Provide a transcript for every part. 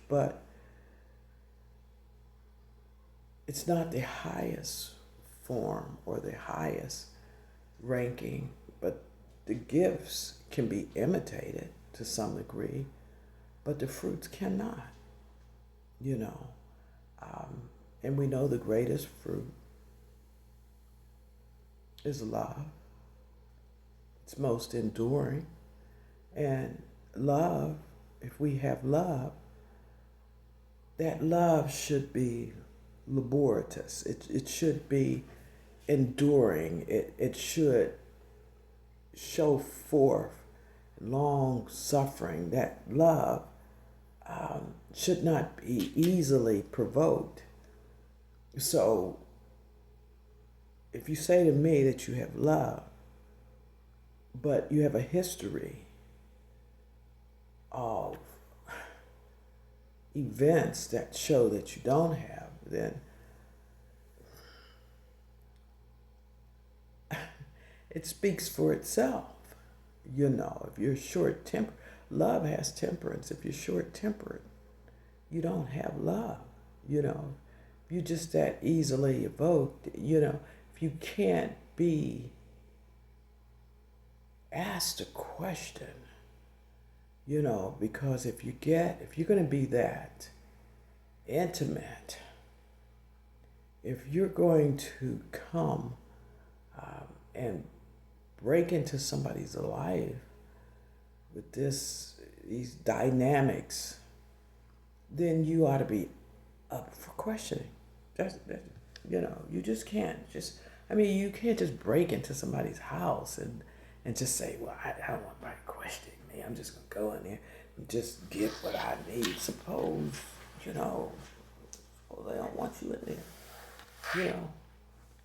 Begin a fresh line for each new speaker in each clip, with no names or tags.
but it's not the highest form or the highest ranking, but the gifts can be imitated to some degree, but the fruits cannot, you know. Um, and we know the greatest fruit is love. It's most enduring. And love, if we have love, that love should be laborious. It should be enduring. It should show forth long suffering. That love should not be easily provoked. So if you say to me that you have love, but you have a history of events that show that you don't have, then it speaks for itself. You know, if you're short tempered, love has temperance. If you're short tempered, you don't have love. You know, if you're just that easily evoked, you know, if you can't be asked a question, you know, because if you're going to be that intimate, if you're going to come and break into somebody's life with these dynamics, then you ought to be up for questioning. That, you know, you just can't you can't just break into somebody's house and just say, well, I don't want anybody questioning me. I'm just going to go in there and just get what I need. Suppose they don't want you in there. You know,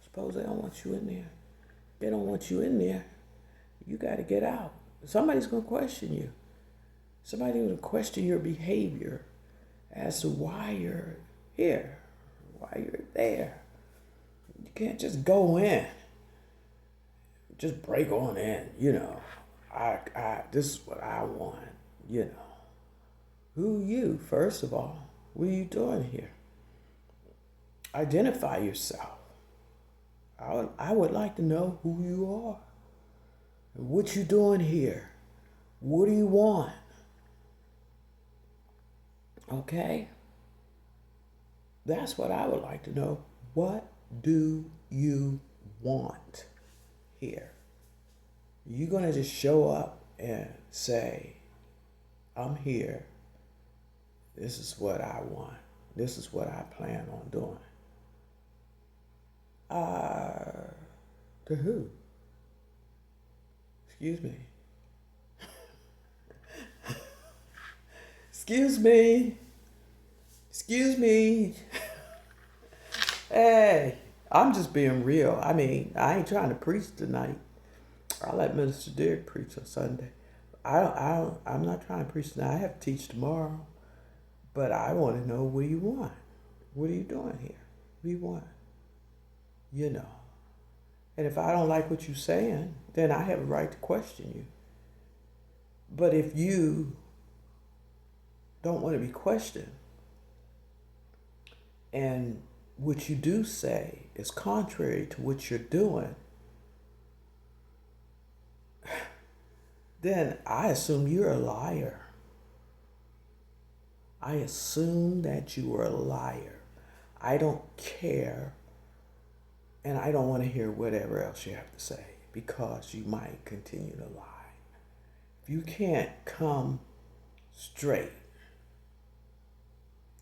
suppose they don't want you in there. They don't want you in there. You got to get out. Somebody's going to question you. Somebody's going to question your behavior as to why you're here, why you're there. You can't just go in, just break on in, you know. This is what I want, you know. Who you, first of all? What are you doing here? Identify yourself. I would like to know who you are. What you doing here? What do you want? Okay? That's what I would like to know. What do you want here? You're going to just show up and say, I'm here. This is what I want. This is what I plan on doing. To who? Excuse me. Excuse me. Excuse me. Hey, I'm just being real. I mean, I ain't trying to preach tonight. I'll let Minister Derek preach on Sunday. I'm not trying to preach tonight. I have to teach tomorrow. But I want to know, what do you want? What are you doing here? What do you want? You know. And if I don't like what you're saying, then I have a right to question you. But if you don't want to be questioned, and what you do say is contrary to what you're doing, then I assume you're a liar. I assume that you are a liar. I don't care, and I don't want to hear whatever else you have to say, because you might continue to lie. If you can't come straight,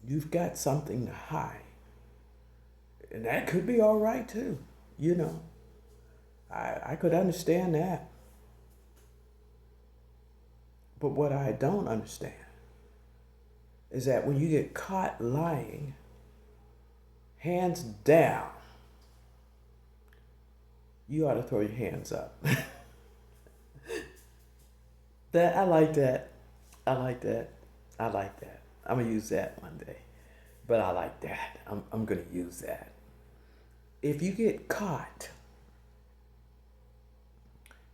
you've got something to hide. And that could be all right too, you know. I could understand that. But what I don't understand is that when you get caught lying, hands down, you ought to throw your hands up. That I like that. I like that. I like that. I'm gonna use that one day. But I like that. I'm gonna use that. If you get caught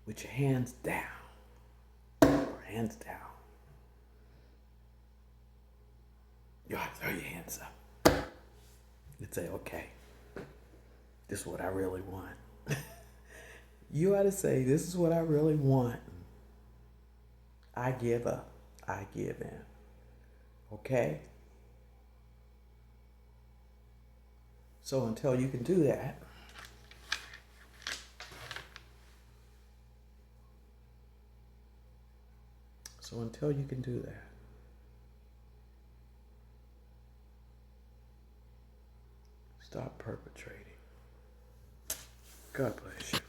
with your hands down, You ought to throw your hands up and say, okay, this is what I really want. You ought to say, this is what I really want. I give up. I give in. Okay? So until you can do that, stop perpetrating. God bless you.